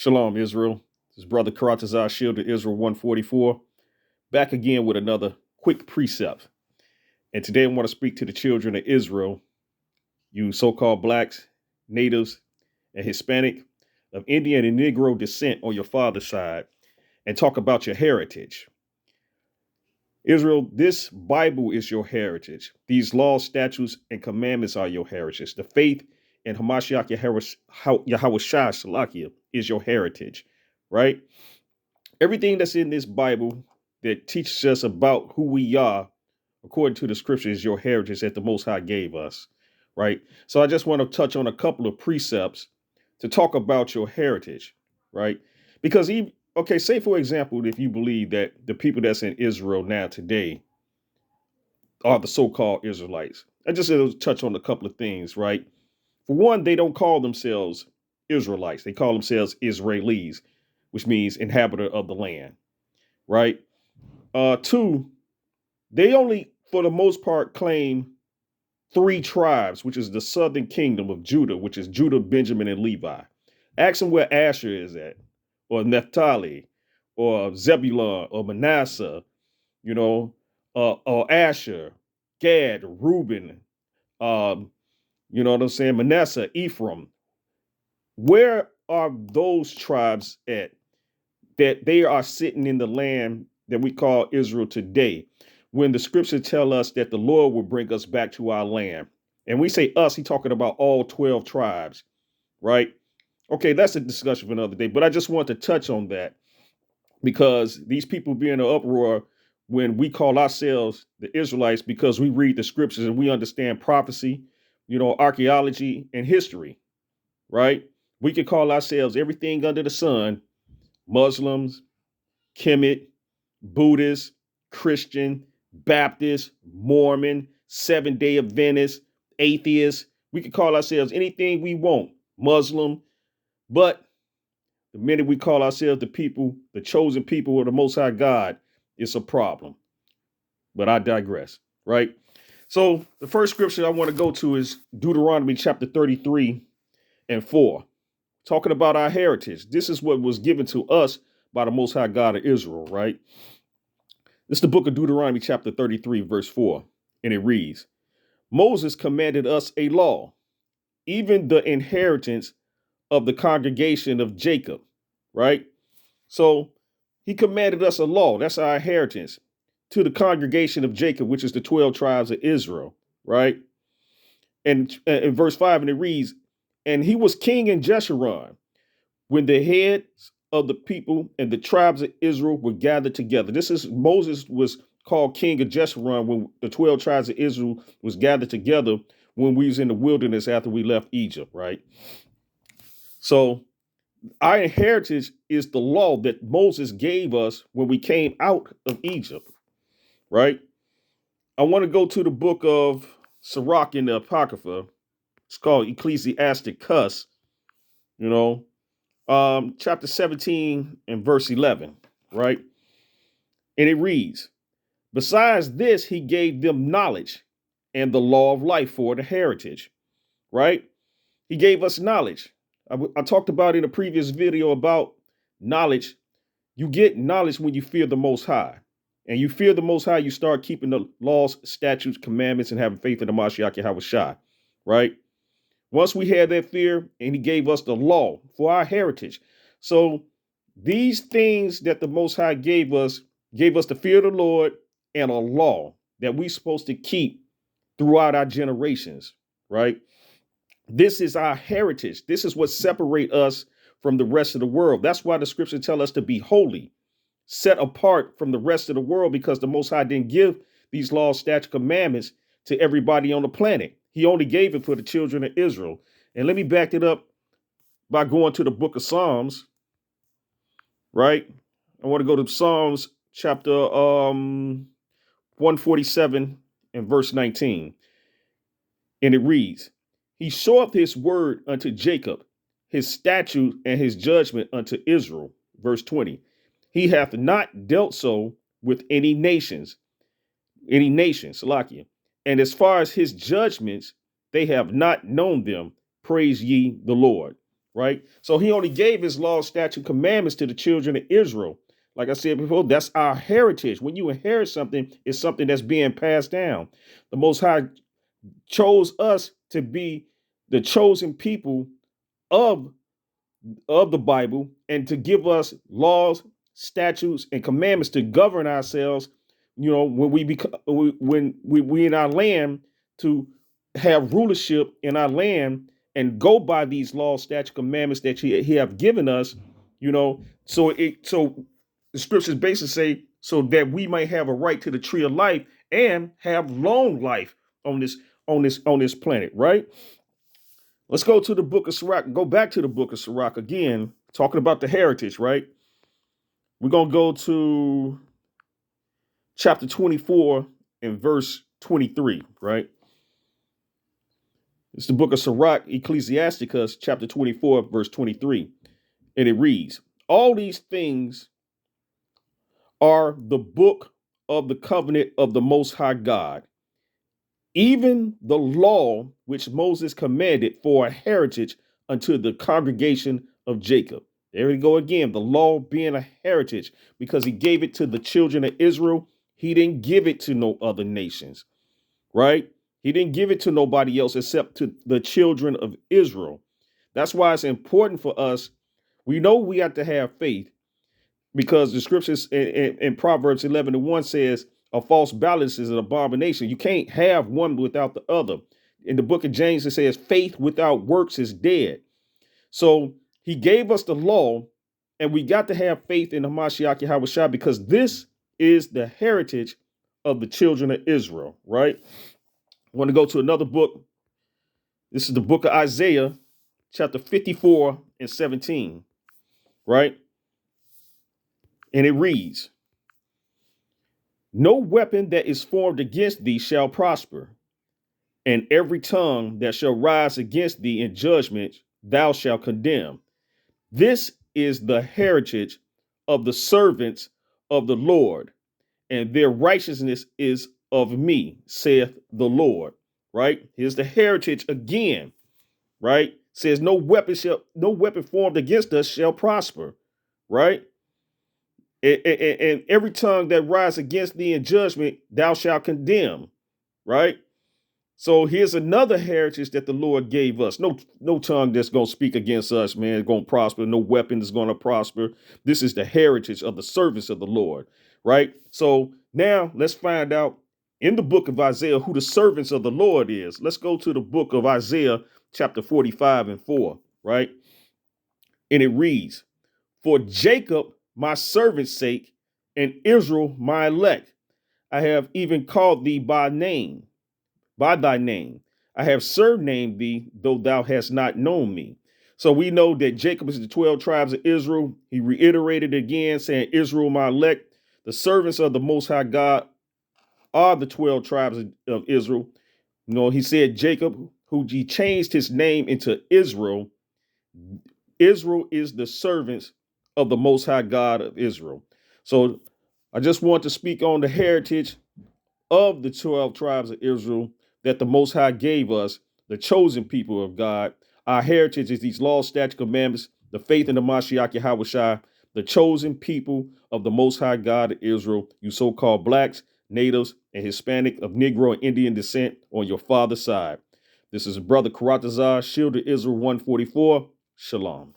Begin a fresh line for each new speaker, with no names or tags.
Shalom, Israel. This is Brother Karatazar Shield of Israel 144, back again with another quick precept. And today I want to speak to the children of Israel, you so-called blacks, natives, and Hispanic, of Indian and Negro descent on your father's side, and talk about your heritage. Israel, this Bible is your heritage. These laws, statutes, and commandments are your heritage. The faith in Hamashiach Yahushua Salakia is your heritage, right? Everything that's in this Bible that teaches us about who we are, according to the scripture, is your heritage that the Most High gave us, right? So I just want to touch on a couple of precepts to talk about your heritage, right? Because say for example, if you believe that the people that's in Israel now today are the so-called Israelites, I just want to touch on a couple of things, right? For one, they don't call themselves Israelites; they call themselves Israelis, which means inhabitor of the land, right? Two, they only, for the most part, claim three tribes, which is the southern kingdom of Judah, which is Judah, Benjamin, and Levi. Ask them where Asher is at, or Naphtali, or Zebulun, or Manasseh, or Asher, Gad, Reuben, you know what I'm saying, Manasseh, Ephraim. Where are those tribes at that they are sitting in the land that we call Israel today, when the scriptures tell us that the Lord will bring us back to our land? And we say us, he's talking about all 12 tribes, right? Okay, that's a discussion for another day, but I just want to touch on that because these people be in an uproar when we call ourselves the Israelites because we read the scriptures and we understand prophecy, archaeology and history, right? We can call ourselves everything under the sun: Muslims, Kemet, Buddhist, Christian, Baptist, Mormon, Seventh-day Adventist, atheist. We could call ourselves anything we want, Muslim. But the minute we call ourselves the people, the chosen people of the Most High God, it's a problem. But I digress, right? So the first scripture I want to go to is Deuteronomy chapter 33 and 4, talking about our heritage. This is what was given to us by the Most High God of Israel, right? This is the book of Deuteronomy chapter 33, verse 4, and it reads, Moses commanded us a law, even the inheritance of the congregation of Jacob, right? So he commanded us a law. That's our inheritance to the congregation of Jacob, which is the 12 tribes of Israel, right? And in verse 5, and it reads, and he was king in Jeshurun when the heads of the people and the tribes of Israel were gathered together. This is Moses was called king of Jeshurun when the 12 tribes of Israel was gathered together when we was in the wilderness after we left Egypt, right? So our inheritance is the law that Moses gave us when we came out of Egypt, right? I want to go to the book of Sirach in the Apocrypha. It's called Ecclesiastic Cuss, chapter 17 and verse 11, right? And it reads, besides this, he gave them knowledge and the law of life for the heritage, right? He gave us knowledge. I talked about in a previous video about knowledge. You get knowledge when you fear the Most High. And you fear the Most High, you start keeping the laws, statutes, commandments, and having faith in the Mashiach Yahushua, right? Once we had that fear, and he gave us the law for our heritage. So these things that the Most High gave us the fear of the Lord and a law that we're supposed to keep throughout our generations, right? This is our heritage. This is what separates us from the rest of the world. That's why the scriptures tell us to be holy, set apart from the rest of the world, because the Most High didn't give these laws, statutes, commandments to everybody on the planet. He only gave it for the children of Israel. And let me back it up by going to the book of Psalms, right? I want to go to Psalms chapter 147 and verse 19. And it reads, he showeth his word unto Jacob, his statute and his judgment unto Israel. Verse 20. He hath not dealt so with any nation, Salakia. And as far as his judgments, they have not known them. Praise ye the Lord. right? So he only gave his law, statute, commandments to the children of Israel. Like I said before, that's our heritage. When you inherit something, it's something that's being passed down. The Most High chose us to be the chosen people of of the Bible and to give us laws, statutes, and commandments to govern ourselves. You know, when we become when we in our land, to have rulership in our land and go by these laws, statute, commandments that he have given us. You know, so the scriptures basically say so that we might have a right to the tree of life and have long life on this planet, right? Let's go to the book of Sirach. Go back to the book of Sirach again, talking about the heritage, right? We're going to go to chapter 24 and verse 23, right? It's the book of Sirach, Ecclesiasticus, chapter 24, verse 23. And it reads, all these things are the book of the covenant of the Most High God, even the law which Moses commanded for a heritage unto the congregation of Jacob. There we go again, the law being a heritage because he gave it to the children of Israel. He didn't give it to no other nations, right? He didn't give it to nobody else except to the children of Israel. That's why it's important for us. We know we have to have faith because the scriptures in Proverbs 11:1 says a false balance is an abomination. You can't have one without the other. In the book of James, it says faith without works is dead. So he gave us the law, and we got to have faith in the Mashiach Yahweh because this is the heritage of the children of Israel, right? I want to go to another book. This is the book of Isaiah, chapter 54 and 17, right? And it reads, no weapon that is formed against thee shall prosper, and every tongue that shall rise against thee in judgment thou shalt condemn. This is the heritage of the servants of the Lord, and their righteousness is of me, saith the Lord. Right? Here's the heritage again, right? Says no weapon formed against us shall prosper, right? And every tongue that rise against thee in judgment, thou shalt condemn, right? So here's another heritage that the Lord gave us. No tongue that's going to speak against us, man, is going to prosper. No weapon is going to prosper. This is the heritage of the servants of the Lord, right? So now let's find out in the book of Isaiah who the servants of the Lord is. Let's go to the book of Isaiah, chapter 45 and 4, right? And it reads, for Jacob, my servant's sake, and Israel, my elect, I have even called thee by name. By thy name. I have surnamed thee, though thou hast not known me. So we know that Jacob is the 12 tribes of Israel. He reiterated again, saying, Israel, my elect, the servants of the Most High God are the 12 tribes of Israel. You know, he said Jacob, who he changed his name into Israel. Israel is the servants of the Most High God of Israel. So I just want to speak on the heritage of the 12 tribes of Israel that the Most High gave us, the chosen people of God. Our heritage is these laws, statutes, commandments, the faith in the Mashiach Yahweh Shai, the chosen people of the Most High God of Israel, you so-called blacks, natives, and Hispanic of Negro and Indian descent on your father's side. This is Brother Karatazar, Shield of Israel 144. Shalom.